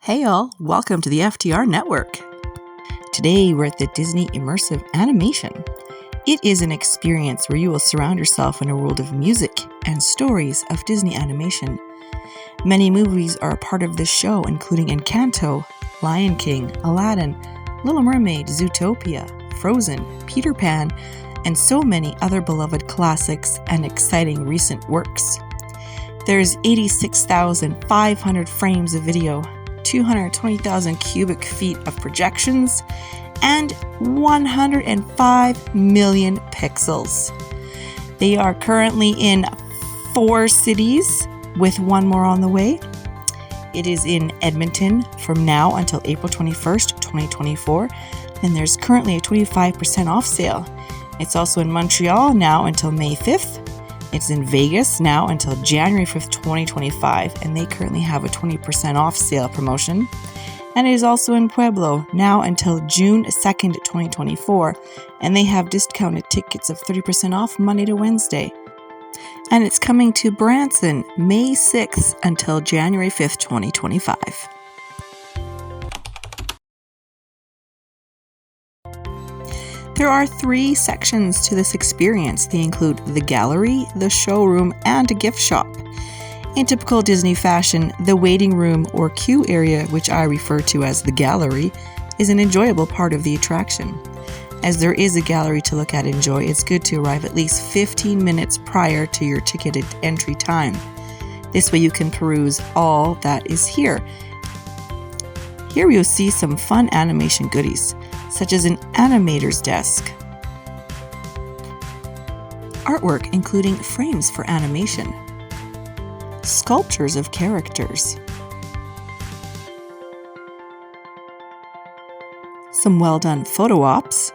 Hey all, welcome to the FTR Network. Today we're at the Disney Immersive Animation. It is an experience where you will surround yourself in a world of music and stories of Disney animation. Many movies are a part of this show, including Encanto, Lion King, Aladdin, Little Mermaid, Zootopia, Frozen, Peter Pan, and so many other beloved classics and exciting recent works. There's 86,500 frames of video, 220,000 cubic feet of projections, and 105 million pixels. They are currently in 4 cities, with one more on the way. It is in Edmonton from now until April 21st, 2024, and there's currently a 25% off sale. It's also in Montreal now until May 5th. It's in Vegas now until January 5th, 2025, and they currently have a 20% off sale promotion. And it is also in Pueblo now until June 2nd, 2024, and they have discounted tickets of 30% off Monday to Wednesday. And it's coming to Branson May 6th until January 5th, 2025. There are 3 sections to this experience. They include the gallery, the showroom, and a gift shop. In typical Disney fashion, the waiting room or queue area, which I refer to as the gallery, is an enjoyable part of the attraction. As there is a gallery to look at and enjoy, it's good to arrive at least 15 minutes prior to your ticketed entry time. This way you can peruse all that is here. Here you'll see some fun animation goodies, such as an animator's desk, artwork including frames for animation, sculptures of characters, some well-done photo ops,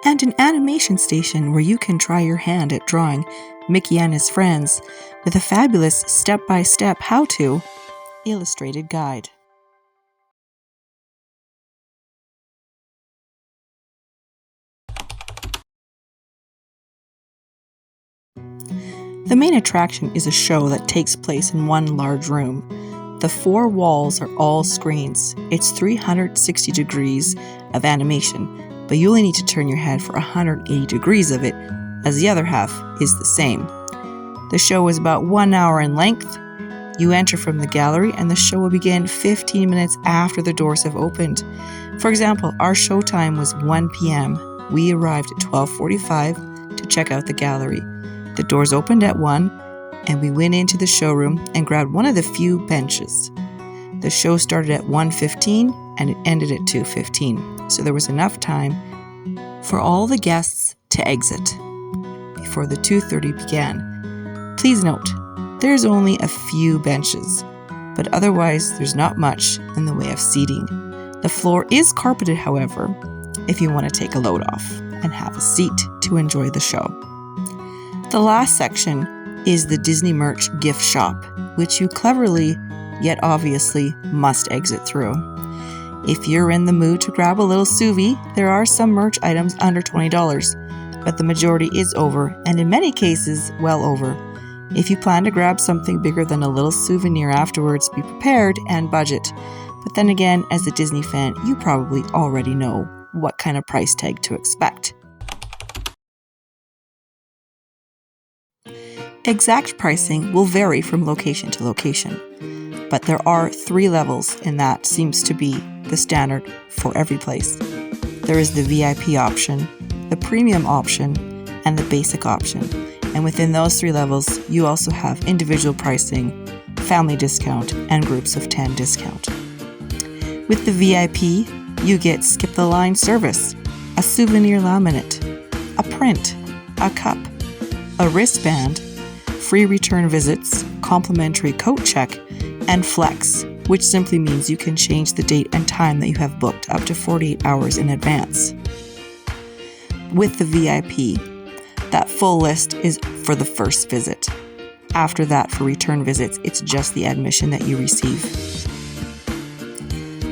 and an animation station where you can try your hand at drawing Mickey and his friends with a fabulous step-by-step how-to illustrated guide. The main attraction is a show that takes place in one large room. The 4 walls are all screens. It's 360 degrees of animation, but you only need to turn your head for 180 degrees of it, as the other half is the same. The show is about 1 hour in length. You enter from the gallery and the show will begin 15 minutes after the doors have opened. For example, our show time was 1 p.m. We arrived at 12:45 to check out the gallery. The doors opened at 1, and we went into the showroom and grabbed one of the few benches. The show started at 1:15 and it ended at 2:15, so there was enough time for all the guests to exit before the 2:30 began. Please note, there's only a few benches, but otherwise there's not much in the way of seating. The floor is carpeted, however, if you want to take a load off and have a seat to enjoy the show. The last section is the Disney Merch gift shop, which you cleverly, yet obviously, must exit through. If you're in the mood to grab a little souvenir, there are some merch items under $20, but the majority is over, and in many cases, well over. If you plan to grab something bigger than a little souvenir afterwards, be prepared and budget. But then again, as a Disney fan, you probably already know what kind of price tag to expect. Exact pricing will vary from location to location, but there are 3 levels, and that seems to be the standard for every place. There is the VIP option, the premium option, and the basic option. And within those 3 levels, you also have individual pricing, family discount, and groups of 10 discount. With the VIP, you get skip the line service, a souvenir laminate, a print, a cup, a wristband, free return visits, complimentary coat check, and flex, which simply means you can change the date and time that you have booked up to 48 hours in advance. With the VIP, that full list is for the first visit. After that, for return visits, it's just the admission that you receive.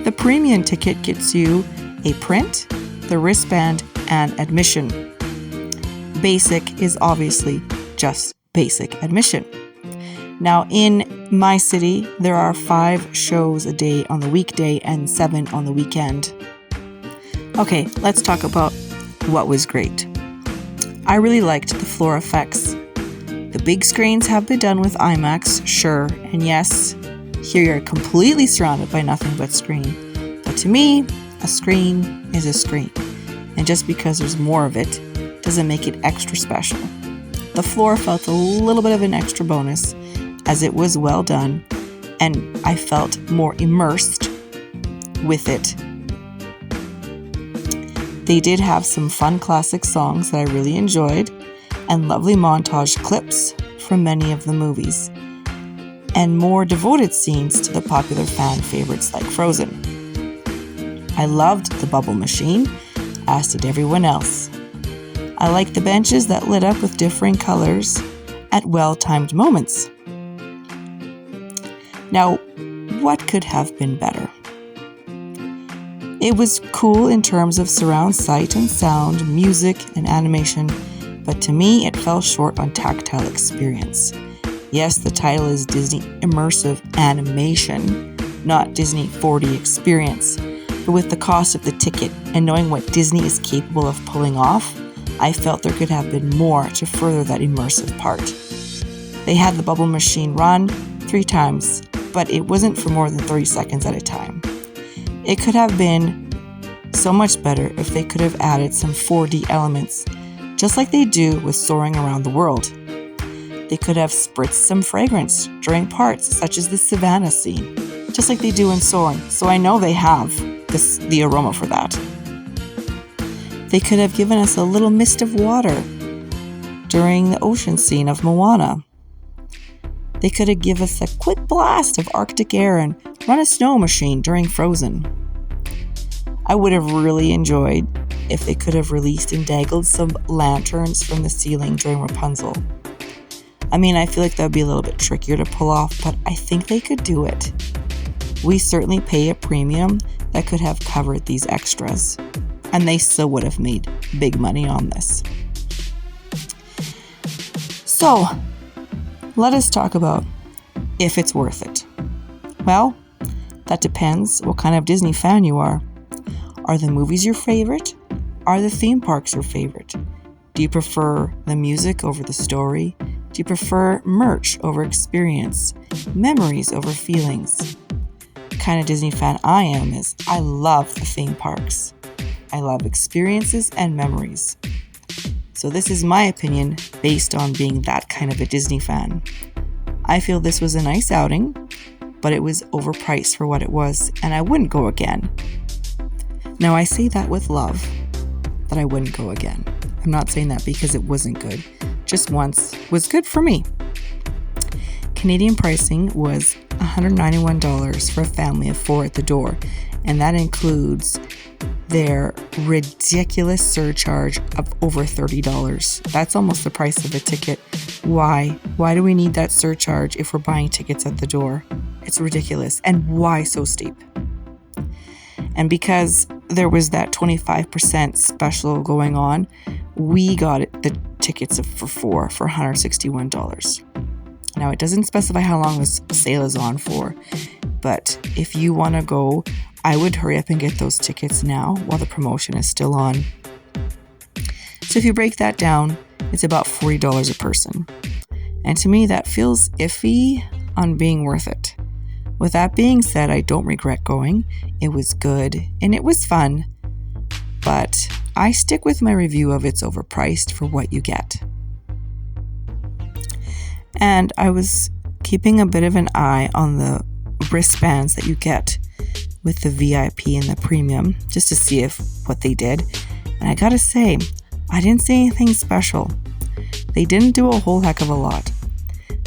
The premium ticket gets you a print, the wristband, and admission. Basic is obviously just basic admission. Now, in my city, there are 5 shows a day on the weekday and 7 on the weekend. Okay, let's talk about what was great. I really liked the floor effects. The big screens have been done with IMAX, sure, and yes, here you're completely surrounded by nothing but screen. But to me, a screen is a screen, and just because there's more of it doesn't make it extra special. The floor felt a little bit of an extra bonus, as it was well done, and I felt more immersed with it. They did have some fun classic songs that I really enjoyed, and lovely montage clips from many of the movies, and more devoted scenes to the popular fan favorites like Frozen. I loved the bubble machine, as did everyone else. I liked the benches that lit up with differing colors at well-timed moments. Now, what could have been better? It was cool in terms of surround sight and sound, music and animation, but to me it fell short on tactile experience. Yes, the title is Disney Immersive Animation, not Disney 4D Experience, but with the cost of the ticket and knowing what Disney is capable of pulling off, I felt there could have been more to further that immersive part. They had the bubble machine run 3 times, but it wasn't for more than 30 seconds at a time. It could have been so much better if they could have added some 4D elements, just like they do with Soaring Around the World. They could have spritzed some fragrance during parts such as the Savannah scene, just like they do in Soaring, so I know they have the aroma for that. They could have given us a little mist of water during the ocean scene of Moana. They could have given us a quick blast of Arctic air and run a snow machine during Frozen. I would have really enjoyed if they could have released and dangled some lanterns from the ceiling during Rapunzel. I mean, I feel like that would be a little bit trickier to pull off, but I think they could do it. We certainly pay a premium that could have covered these extras, and they still would have made big money on this. So, let us talk about if it's worth it. Well, that depends what kind of Disney fan you are. Are the movies your favorite? Are the theme parks your favorite? Do you prefer the music over the story? Do you prefer merch over experience? Memories over feelings? The kind of Disney fan I am is I love the theme parks. I love experiences and memories. So this is my opinion based on being that kind of a Disney fan. I feel this was a nice outing, but it was overpriced for what it was, and I wouldn't go again. Now, I say that with love, that I wouldn't go again. I'm not saying that because it wasn't good. Just once was good for me. Canadian pricing was $191 for a family of 4 at the door, and that includes their ridiculous surcharge of over $30. That's almost the price of a ticket. Why? Why do we need that surcharge if we're buying tickets at the door? It's ridiculous. And why so steep? And because there was that 25% special going on, we got the tickets for 4 for $161. Now, it doesn't specify how long this sale is on for, but if you want to go, I would hurry up and get those tickets now while the promotion is still on. So if you break that down, it's about $40 a person. And to me, that feels iffy on being worth it. With that being said, I don't regret going. It was good and it was fun, but I stick with my review of it's overpriced for what you get. And I was keeping a bit of an eye on the wristbands that you get with the VIP and the premium, just to see what they did. And I gotta say, I didn't see anything special. They didn't do a whole heck of a lot.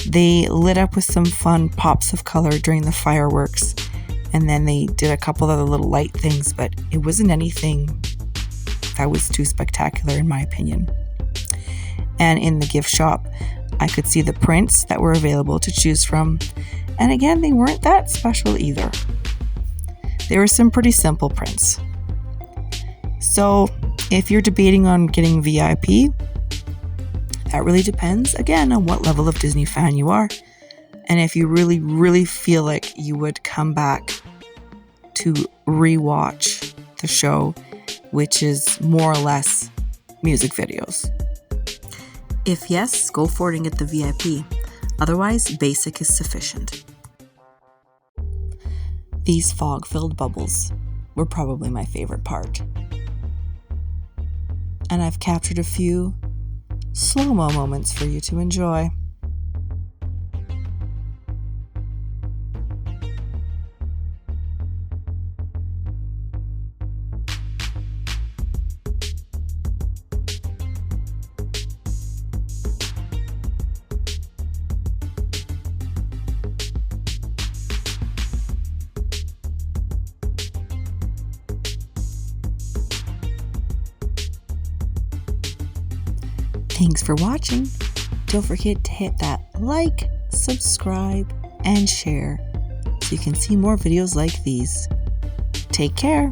They lit up with some fun pops of color during the fireworks, and then they did a couple other little light things, but it wasn't anything that was too spectacular in my opinion. And in the gift shop, I could see the prints that were available to choose from, and again, they weren't that special either. There were some pretty simple prints. So if you're debating on getting VIP, that really depends, again, on what level of Disney fan you are. And if you really, really feel like you would come back to rewatch the show, which is more or less music videos. If yes, go for it and get the VIP. Otherwise, basic is sufficient. These fog-filled bubbles were probably my favorite part. And I've captured a few slow-mo moments for you to enjoy. Thanks for watching. Don't forget to hit that like, subscribe, and share so you can see more videos like these. Take care.